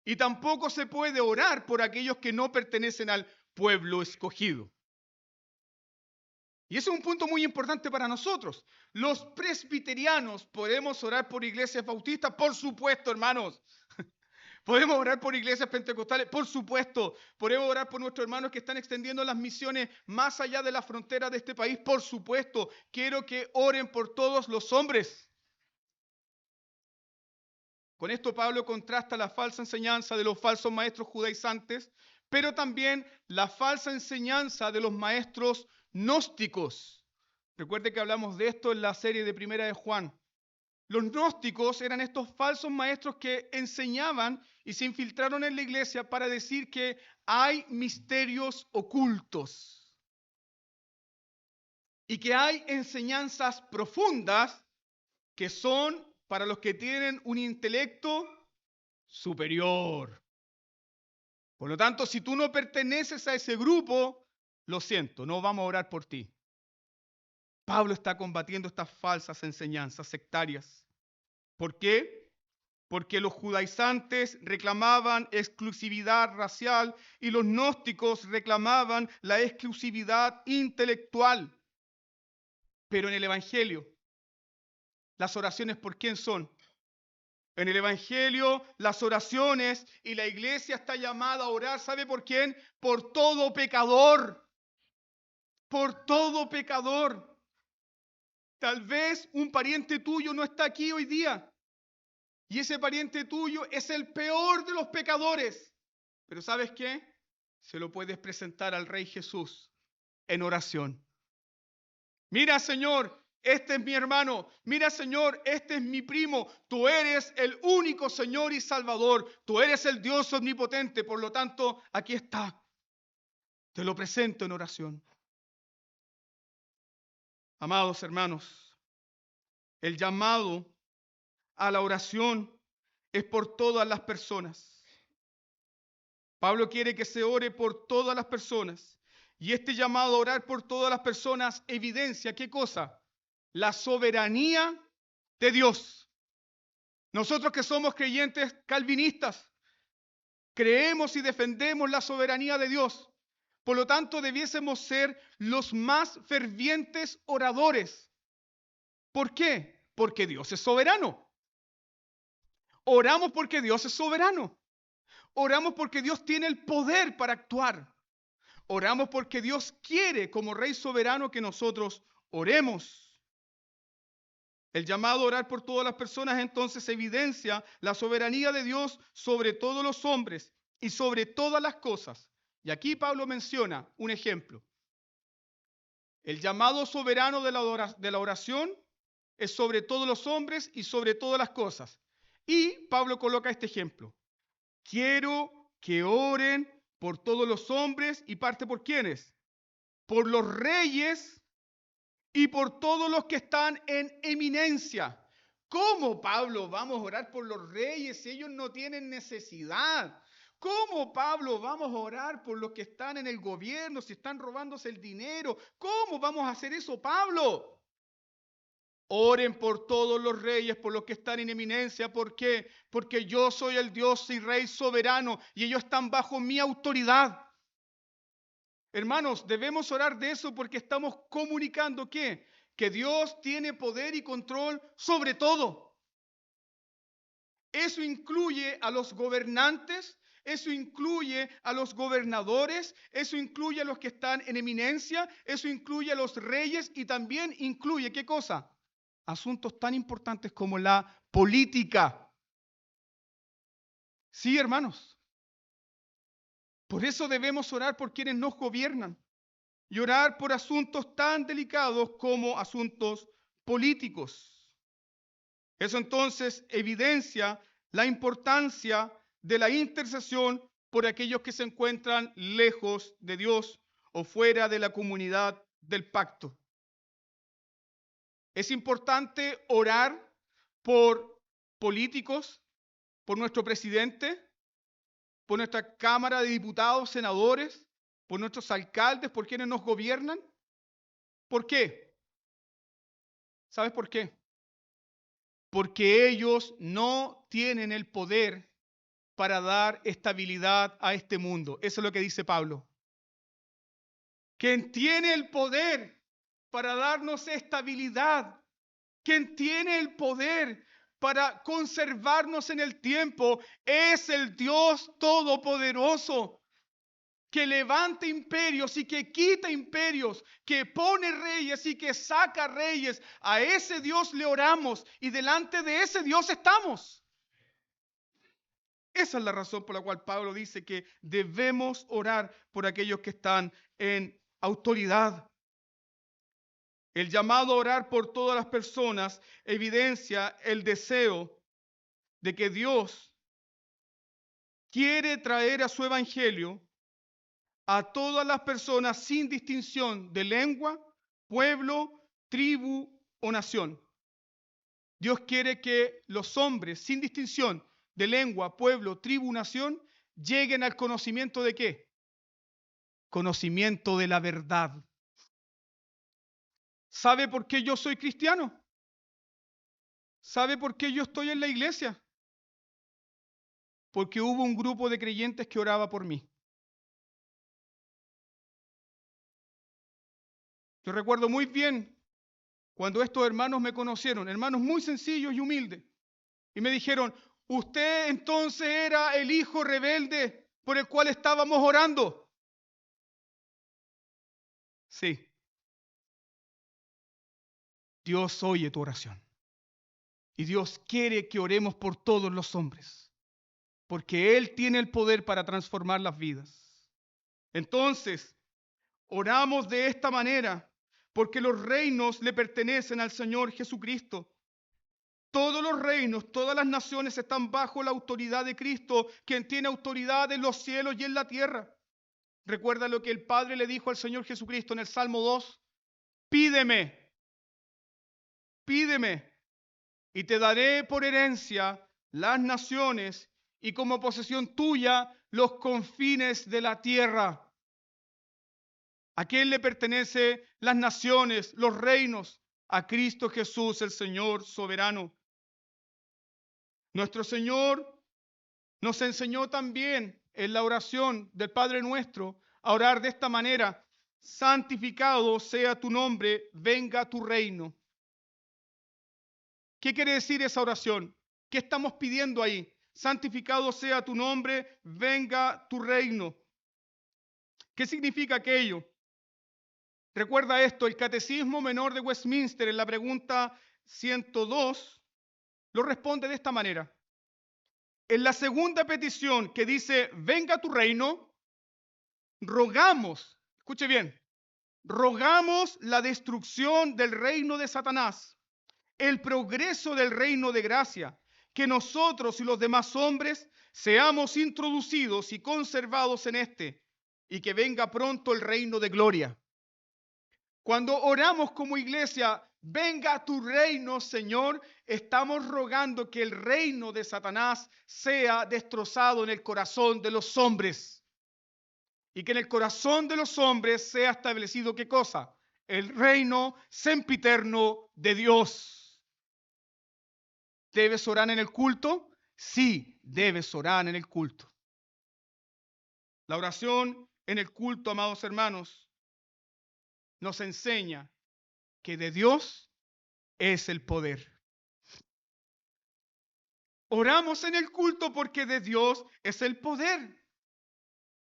Y tampoco se puede orar por aquellos que no pertenecen al pueblo escogido. Y ese es un punto muy importante para nosotros. Los presbiterianos, ¿podemos orar por iglesias bautistas? Por supuesto, hermanos. ¿Podemos orar por iglesias pentecostales? Por supuesto. ¿Podemos orar por nuestros hermanos que están extendiendo las misiones más allá de la frontera de este país? Por supuesto. Quiero que oren por todos los hombres. Con esto Pablo contrasta la falsa enseñanza de los falsos maestros judaizantes, pero también la falsa enseñanza de los maestros gnósticos. Recuerde que hablamos de esto en la serie de Primera de Juan. Los gnósticos eran estos falsos maestros que enseñaban y se infiltraron en la iglesia para decir que hay misterios ocultos y que hay enseñanzas profundas que son para los que tienen un intelecto superior. Por lo tanto, si tú no perteneces a ese grupo, lo siento, no vamos a orar por ti. Pablo está combatiendo estas falsas enseñanzas sectarias. ¿Por qué? Porque los judaizantes reclamaban exclusividad racial y los gnósticos reclamaban la exclusividad intelectual. Pero en el Evangelio, las oraciones ¿por quién son? En el Evangelio, las oraciones y la iglesia está llamada a orar, ¿sabe por quién? Por todo pecador. Por todo pecador. Tal vez un pariente tuyo no está aquí hoy día. Y ese pariente tuyo es el peor de los pecadores. Pero ¿sabes qué? Se lo puedes presentar al Rey Jesús en oración. Mira, Señor, este es mi hermano. Mira, Señor, este es mi primo. Tú eres el único Señor y Salvador. Tú eres el Dios omnipotente. Por lo tanto, aquí está. Te lo presento en oración. Amados hermanos, el llamado a la oración es por todas las personas. Pablo quiere que se ore por todas las personas. Y este llamado a orar por todas las personas evidencia, ¿qué cosa? La soberanía de Dios. Nosotros que somos creyentes calvinistas, creemos y defendemos la soberanía de Dios. Por lo tanto, debiésemos ser los más fervientes oradores. ¿Por qué? Porque Dios es soberano. Oramos porque Dios es soberano. Oramos porque Dios tiene el poder para actuar. Oramos porque Dios quiere, como Rey soberano, que nosotros oremos. El llamado a orar por todas las personas entonces evidencia la soberanía de Dios sobre todos los hombres y sobre todas las cosas. Y aquí Pablo menciona un ejemplo. El llamado soberano de la oración es sobre todos los hombres y sobre todas las cosas. Y Pablo coloca este ejemplo. Quiero que oren por todos los hombres y parte por quiénes. Por los reyes y por todos los que están en eminencia. ¿Cómo, Pablo, vamos a orar por los reyes si ellos no tienen necesidad? ¿Cómo, Pablo, vamos a orar por los que están en el gobierno si están robándose el dinero? ¿Cómo vamos a hacer eso, Pablo? Oren por todos los reyes, por los que están en eminencia. ¿Por qué? Porque yo soy el Dios y Rey soberano y ellos están bajo mi autoridad. Hermanos, debemos orar de eso porque estamos comunicando ¿qué? Que Dios tiene poder y control sobre todo. Eso incluye a los gobernantes, eso incluye a los gobernadores, eso incluye a los que están en eminencia, eso incluye a los reyes y también incluye ¿qué cosa? Asuntos tan importantes como la política. Sí, hermanos. Por eso debemos orar por quienes nos gobiernan y orar por asuntos tan delicados como asuntos políticos. Eso entonces evidencia la importancia de la intercesión por aquellos que se encuentran lejos de Dios o fuera de la comunidad del pacto. Es importante orar por políticos, por nuestro presidente, por nuestra Cámara de Diputados, senadores, por nuestros alcaldes, por quienes nos gobiernan. ¿Por qué? ¿Sabes por qué? Porque ellos no tienen el poder para dar estabilidad a este mundo. Eso es lo que dice Pablo. Quien tiene el poder para darnos estabilidad, quien tiene el poder para conservarnos en el tiempo, es el Dios Todopoderoso, que levanta imperios y que quita imperios, que pone reyes y que saca reyes. A ese Dios le oramos y delante de ese Dios estamos. Esa es la razón por la cual Pablo dice que debemos orar por aquellos que están en autoridad. El llamado a orar por todas las personas evidencia el deseo de que Dios quiere traer a su evangelio a todas las personas sin distinción de lengua, pueblo, tribu o nación. Dios quiere que los hombres sin distinción de lengua, pueblo, tribu, nación lleguen al conocimiento de ¿qué? Conocimiento de la verdad. ¿Sabe por qué yo soy cristiano? ¿Sabe por qué yo estoy en la iglesia? Porque hubo un grupo de creyentes que oraba por mí. Yo recuerdo muy bien cuando estos hermanos me conocieron, hermanos muy sencillos y humildes, y me dijeron, usted entonces era el hijo rebelde por el cual estábamos orando. Sí, Dios oye tu oración. Y Dios quiere que oremos por todos los hombres, porque Él tiene el poder para transformar las vidas. Entonces, oramos de esta manera, porque los reinos le pertenecen al Señor Jesucristo. Todos los reinos, todas las naciones están bajo la autoridad de Cristo, quien tiene autoridad en los cielos y en la tierra. Recuerda lo que el Padre le dijo al Señor Jesucristo en el Salmo 2. Pídeme, pídeme, y te daré por herencia las naciones y como posesión tuya los confines de la tierra. ¿A quién le pertenecen las naciones, los reinos? A Cristo Jesús, el Señor soberano. Nuestro Señor nos enseñó también en la oración del Padre Nuestro a orar de esta manera: santificado sea tu nombre, venga tu reino. ¿Qué quiere decir esa oración? ¿Qué estamos pidiendo ahí? Santificado sea tu nombre, venga tu reino. ¿Qué significa aquello? Recuerda esto, el Catecismo Menor de Westminster en la pregunta 102 lo responde de esta manera. En la segunda petición que dice, venga tu reino, rogamos, escuche bien, rogamos la destrucción del reino de Satanás, el progreso del reino de gracia, que nosotros y los demás hombres seamos introducidos y conservados en este, y que venga pronto el reino de gloria. Cuando oramos como iglesia, venga tu reino, Señor, estamos rogando que el reino de Satanás sea destrozado en el corazón de los hombres. Y que en el corazón de los hombres sea establecido, ¿qué cosa? El reino sempiterno de Dios. ¿Debes orar en el culto? Sí, debes orar en el culto. La oración en el culto, amados hermanos, nos enseña que de Dios es el poder. Oramos en el culto porque de Dios es el poder.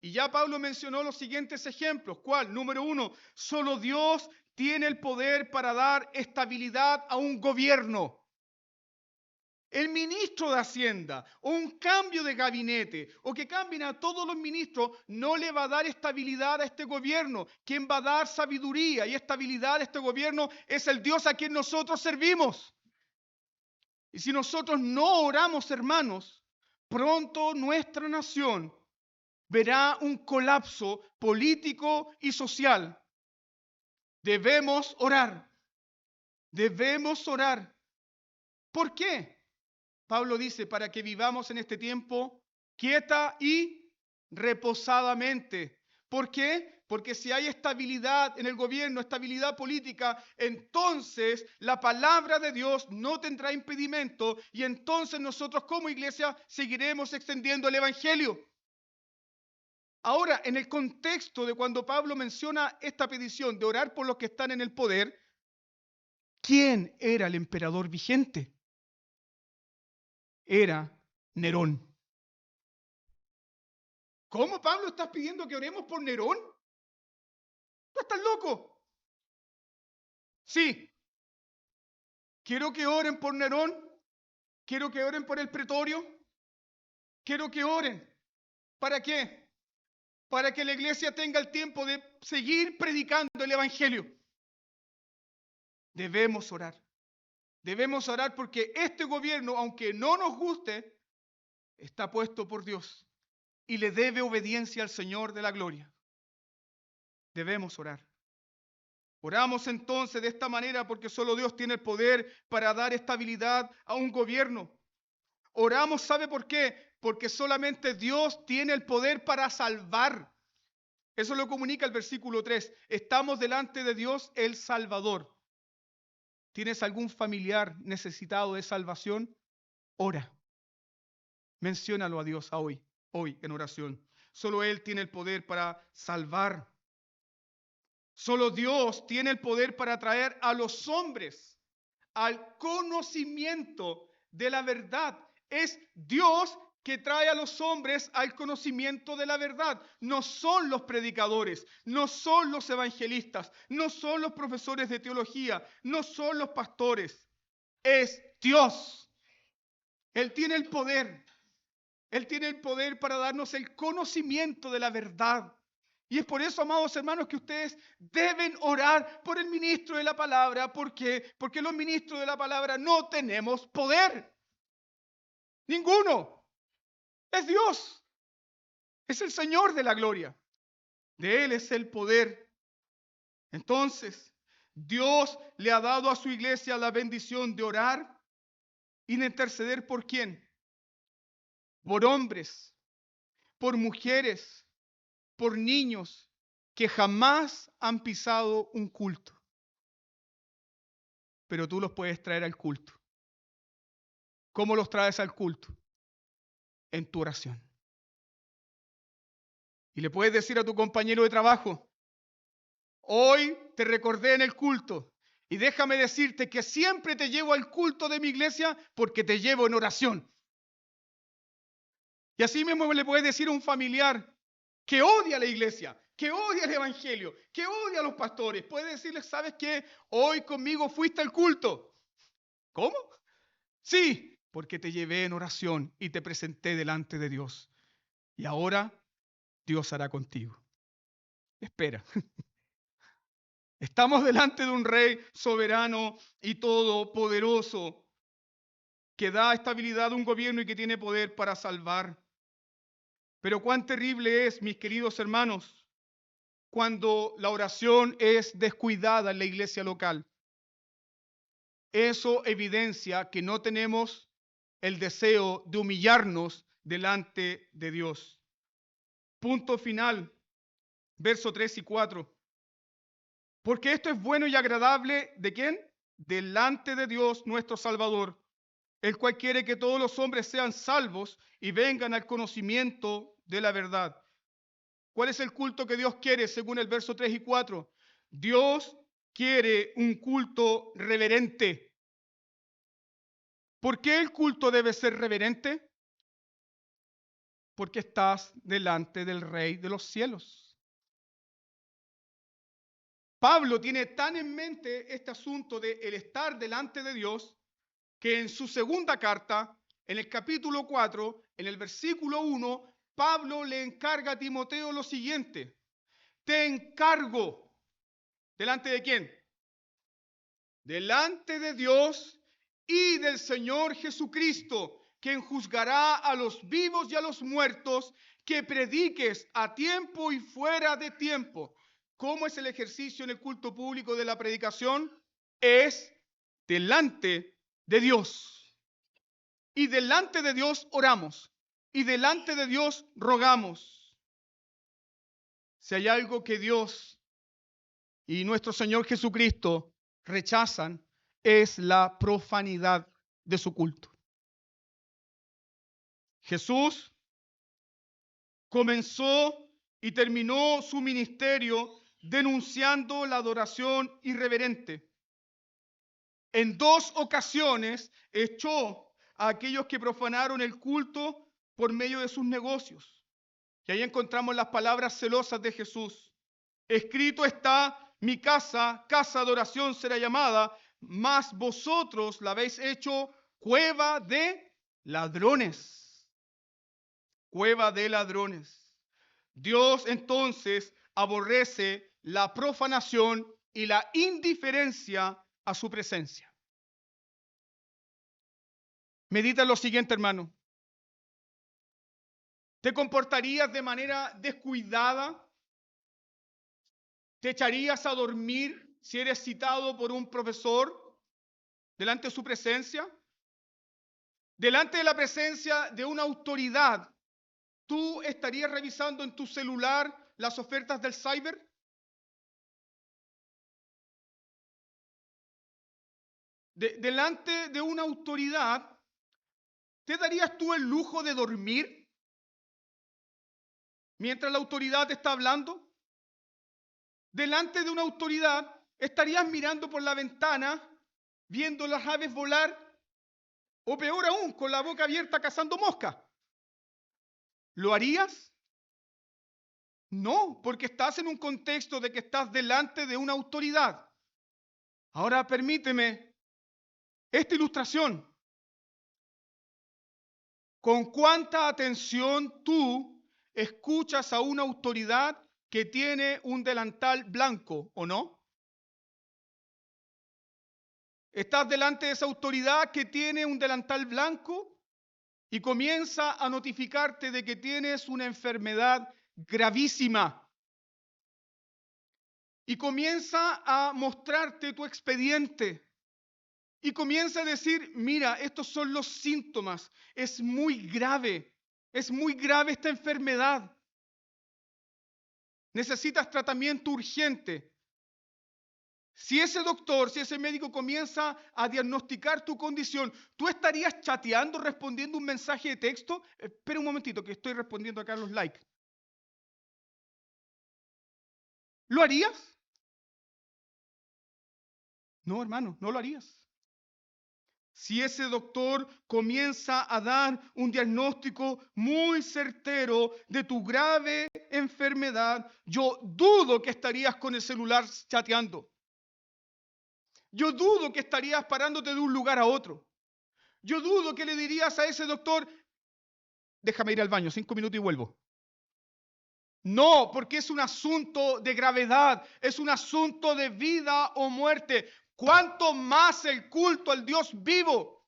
Y ya Pablo mencionó los siguientes ejemplos. ¿Cuál? Número 1, solo Dios tiene el poder para dar estabilidad a un gobierno. El ministro de Hacienda o un cambio de gabinete o que cambien a todos los ministros no le va a dar estabilidad a este gobierno. Quien va a dar sabiduría y estabilidad a este gobierno es el Dios a quien nosotros servimos. Y si nosotros no oramos, hermanos, pronto nuestra nación verá un colapso político y social. Debemos orar. Debemos orar. ¿Por qué? Pablo dice, para que vivamos en este tiempo quieta y reposadamente. ¿Por qué? Porque si hay estabilidad en el gobierno, estabilidad política, entonces la palabra de Dios no tendrá impedimento y entonces nosotros como iglesia seguiremos extendiendo el evangelio. Ahora, en el contexto de cuando Pablo menciona esta petición de orar por los que están en el poder, ¿quién era el emperador vigente? Era Nerón. ¿Cómo, Pablo, estás pidiendo que oremos por Nerón? ¿Tú estás loco? Sí. Quiero que oren por Nerón. Quiero que oren por el pretorio. Quiero que oren. ¿Para qué? Para que la iglesia tenga el tiempo de seguir predicando el evangelio. Debemos orar. Debemos orar porque este gobierno, aunque no nos guste, está puesto por Dios y le debe obediencia al Señor de la gloria. Debemos orar. Oramos entonces de esta manera porque solo Dios tiene el poder para dar estabilidad a un gobierno. Oramos, ¿sabe por qué? Porque solamente Dios tiene el poder para salvar. Eso lo comunica el versículo 3. Estamos delante de Dios el Salvador. ¿Tienes algún familiar necesitado de salvación? Ora. Menciónalo a Dios hoy en oración. Solo Él tiene el poder para salvar. Solo Dios tiene el poder para traer a los hombres al conocimiento de la verdad. Es Dios que trae a los hombres al conocimiento de la verdad. No son los predicadores, no son los evangelistas, no son los profesores de teología, no son los pastores. Es Dios. Él tiene el poder. Él tiene el poder para darnos el conocimiento de la verdad. Y es por eso, amados hermanos, que ustedes deben orar por el ministro de la palabra. ¿Por qué? Porque los ministros de la palabra no tenemos poder. Ninguno. Es Dios. Es el Señor de la gloria. De Él es el poder. Entonces, Dios le ha dado a su iglesia la bendición de orar y de interceder por quién. Por hombres, por mujeres, por niños que jamás han pisado un culto. Pero tú los puedes traer al culto. ¿Cómo los traes al culto? En tu oración. Y le puedes decir a tu compañero de trabajo, hoy te recordé en el culto y déjame decirte que siempre te llevo al culto de mi iglesia porque te llevo en oración. Y así mismo le puedes decir a un familiar que odia la iglesia, que odia el evangelio, que odia a los pastores. Puedes decirle, ¿sabes qué? Hoy conmigo fuiste al culto. ¿Cómo? Sí, porque te llevé en oración y te presenté delante de Dios. Y ahora Dios hará contigo. Espera. Estamos delante de un rey soberano y todopoderoso que da estabilidad a un gobierno y que tiene poder para salvar. Pero cuán terrible es, mis queridos hermanos, cuando la oración es descuidada en la iglesia local. Eso evidencia que no tenemos el deseo de humillarnos delante de Dios. Punto final, verso 3 y 4. Porque esto es bueno y agradable, ¿de quién? Delante de Dios nuestro Salvador, el cual quiere que todos los hombres sean salvos y vengan al conocimiento de la verdad. ¿Cuál es el culto que Dios quiere según el verso 3 y 4? Dios quiere un culto reverente. ¿Por qué el culto debe ser reverente? Porque estás delante del Rey de los cielos. Pablo tiene tan en mente este asunto de el estar delante de Dios que en su segunda carta, en el capítulo 4, en el versículo 1, Pablo le encarga a Timoteo lo siguiente: te encargo, ¿delante de quién? Delante de Dios y del Señor Jesucristo, quien juzgará a los vivos y a los muertos, que prediques a tiempo y fuera de tiempo. ¿Cómo es el ejercicio en el culto público de la predicación? Es delante de Dios. Y delante de Dios oramos. Y delante de Dios rogamos. Si hay algo que Dios y nuestro Señor Jesucristo rechazan, es la profanidad de su culto. Jesús comenzó y terminó su ministerio denunciando la adoración irreverente. En 2 ocasiones echó a aquellos que profanaron el culto por medio de sus negocios. Y ahí encontramos las palabras celosas de Jesús. Escrito está: mi casa, casa de oración será llamada, mas vosotros la habéis hecho cueva de ladrones. Cueva de ladrones. Dios entonces aborrece la profanación y la indiferencia a su presencia. Medita lo siguiente, hermano. ¿Te comportarías de manera descuidada? ¿Te echarías a dormir si eres citado por un profesor delante de su presencia? delante de la presencia de una autoridad, ¿tú estarías revisando en tu celular las ofertas del cyber? Delante de una autoridad, ¿te darías tú el lujo de dormir mientras la autoridad te está hablando? Delante de una autoridad, ¿estarías mirando por la ventana, viendo las aves volar? O peor aún, con la boca abierta cazando moscas. ¿Lo harías? No, porque estás en un contexto de que estás delante de una autoridad. Ahora permíteme esta ilustración. ¿Con cuánta atención tú escuchas a una autoridad que tiene un delantal blanco o no? Estás delante de esa autoridad que tiene un delantal blanco y comienza a notificarte de que tienes una enfermedad gravísima. Y comienza a mostrarte tu expediente. Y comienza a decir, mira, estos son los síntomas. Es muy grave esta enfermedad. Necesitas tratamiento urgente. Si ese doctor, si ese médico comienza a diagnosticar tu condición, ¿tú estarías chateando, respondiendo un mensaje de texto? Espera un momentito, que estoy respondiendo acá los likes. ¿Lo harías? No, hermano, no lo harías. Si ese doctor comienza a dar un diagnóstico muy certero de tu grave enfermedad, yo dudo que estarías con el celular chateando. Yo dudo que estarías parándote de un lugar a otro. Yo dudo que le dirías a ese doctor, déjame ir al baño, 5 minutos y vuelvo. No, porque es un asunto de gravedad, es un asunto de vida o muerte. ¿Cuánto más el culto al Dios vivo?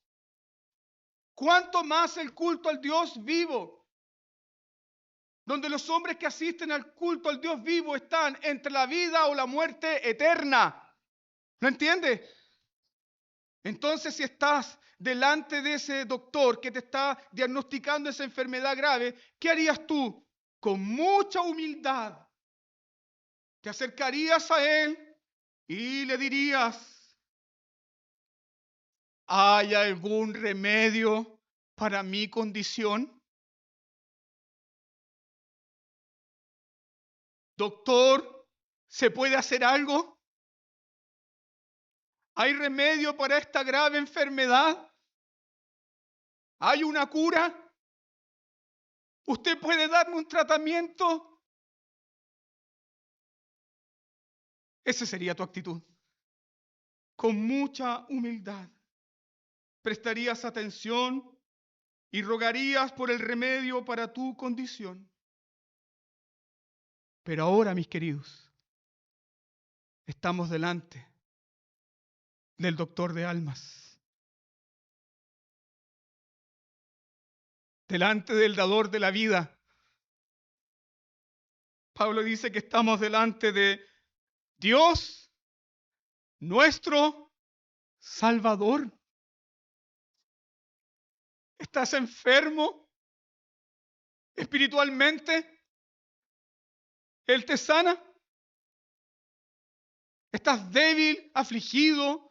¿Cuánto más el culto al Dios vivo? Donde los hombres que asisten al culto al Dios vivo están entre la vida o la muerte eterna. ¿Lo entiendes? Entonces, si estás delante de ese doctor que te está diagnosticando esa enfermedad grave, ¿qué harías tú? Con mucha humildad, te acercarías a él y le dirías, ¿hay algún remedio para mi condición? Doctor, ¿se puede hacer algo? ¿Hay remedio para esta grave enfermedad? ¿Hay una cura? ¿Usted puede darme un tratamiento? Esa sería tu actitud. Con mucha humildad. Prestarías atención y rogarías por el remedio para tu condición. Pero ahora, mis queridos, estamos delante del doctor de almas. Delante del dador de la vida. Pablo dice que estamos delante de Dios, nuestro Salvador. ¿Estás enfermo espiritualmente? Él te sana. ¿Estás débil, afligido?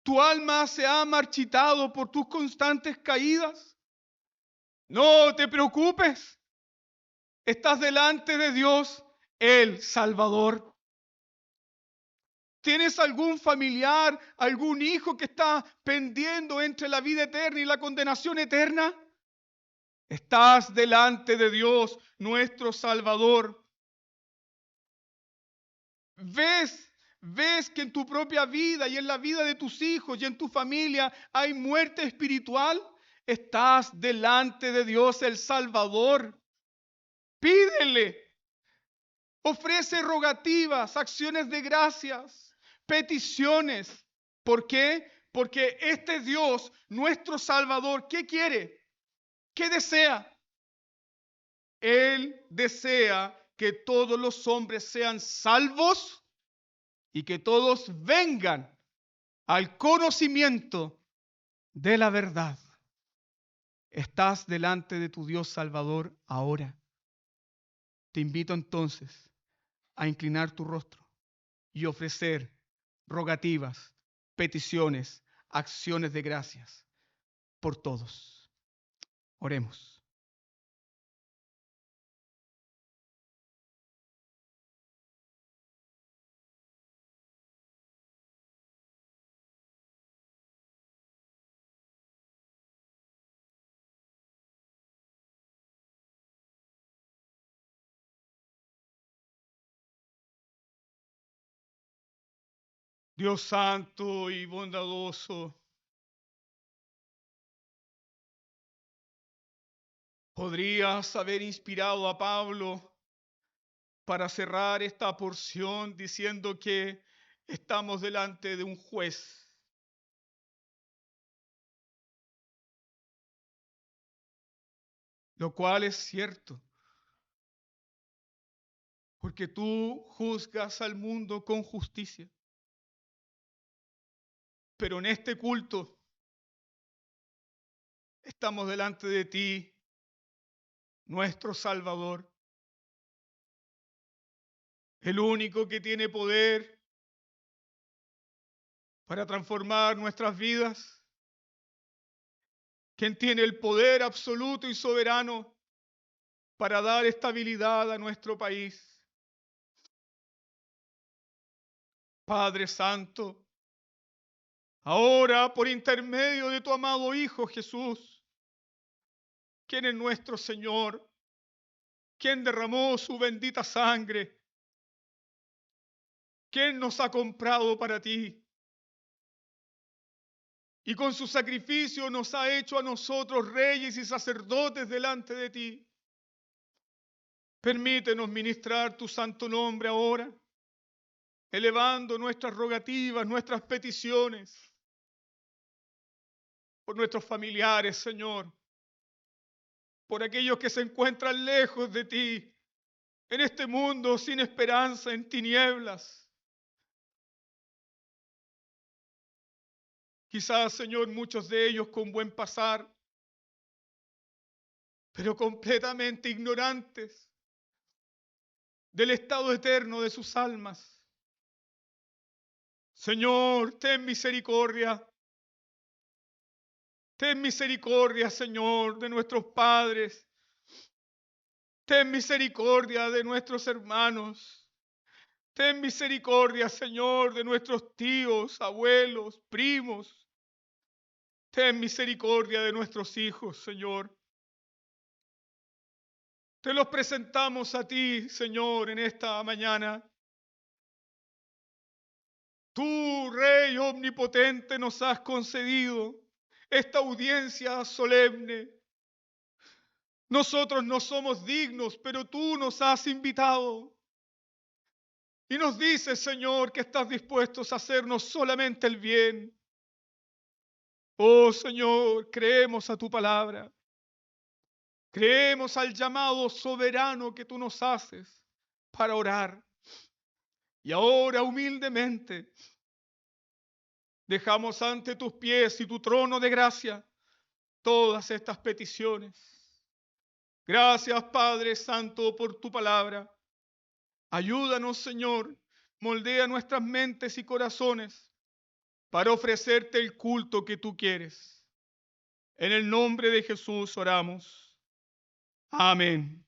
¿Tu alma se ha marchitado por tus constantes caídas? No te preocupes. Estás delante de Dios, el Salvador. ¿Tienes algún familiar, algún hijo que está pendiendo entre la vida eterna y la condenación eterna? Estás delante de Dios, nuestro Salvador. ¿Ves que en tu propia vida y en la vida de tus hijos y en tu familia hay muerte espiritual? Estás delante de Dios, el Salvador. Pídele. Ofrece rogativas, acciones de gracias, peticiones. ¿Por qué? Porque este Dios, nuestro Salvador, ¿qué quiere? ¿Qué desea? Él desea que todos los hombres sean salvos y que todos vengan al conocimiento de la verdad. Estás delante de tu Dios Salvador ahora. Te invito entonces a inclinar tu rostro y ofrecer rogativas, peticiones, acciones de gracias por todos. Oremos. Dios santo y bondadoso, podrías haber inspirado a Pablo para cerrar esta porción diciendo que estamos delante de un juez, lo cual es cierto, porque tú juzgas al mundo con justicia. Pero en este culto estamos delante de ti, nuestro Salvador, el único que tiene poder para transformar nuestras vidas, quien tiene el poder absoluto y soberano para dar estabilidad a nuestro país. Padre Santo, ahora por intermedio de tu amado Hijo Jesús, quien es nuestro Señor, quien derramó su bendita sangre, quien nos ha comprado para ti, y con su sacrificio nos ha hecho a nosotros reyes y sacerdotes delante de ti. Permítenos ministrar tu santo nombre ahora, elevando nuestras rogativas, nuestras peticiones, por nuestros familiares, Señor, por aquellos que se encuentran lejos de ti, en este mundo sin esperanza, en tinieblas. Quizás, Señor, muchos de ellos con buen pasar, pero completamente ignorantes del estado eterno de sus almas. Señor, ten misericordia. Ten misericordia, Señor, de nuestros padres. Ten misericordia de nuestros hermanos. Ten misericordia, Señor, de nuestros tíos, abuelos, primos. Ten misericordia de nuestros hijos, Señor. Te los presentamos a ti, Señor, en esta mañana. Tú, Rey omnipotente, nos has concedido esta audiencia solemne. Nosotros no somos dignos, pero tú nos has invitado. Y nos dices, Señor, que estás dispuestos a hacernos solamente el bien. Oh, Señor, creemos a tu palabra. Creemos al llamado soberano que tú nos haces para orar. Y ahora humildemente dejamos ante tus pies y tu trono de gracia todas estas peticiones. Gracias, Padre Santo, por tu palabra. Ayúdanos, Señor, moldea nuestras mentes y corazones para ofrecerte el culto que tú quieres. En el nombre de Jesús oramos. Amén.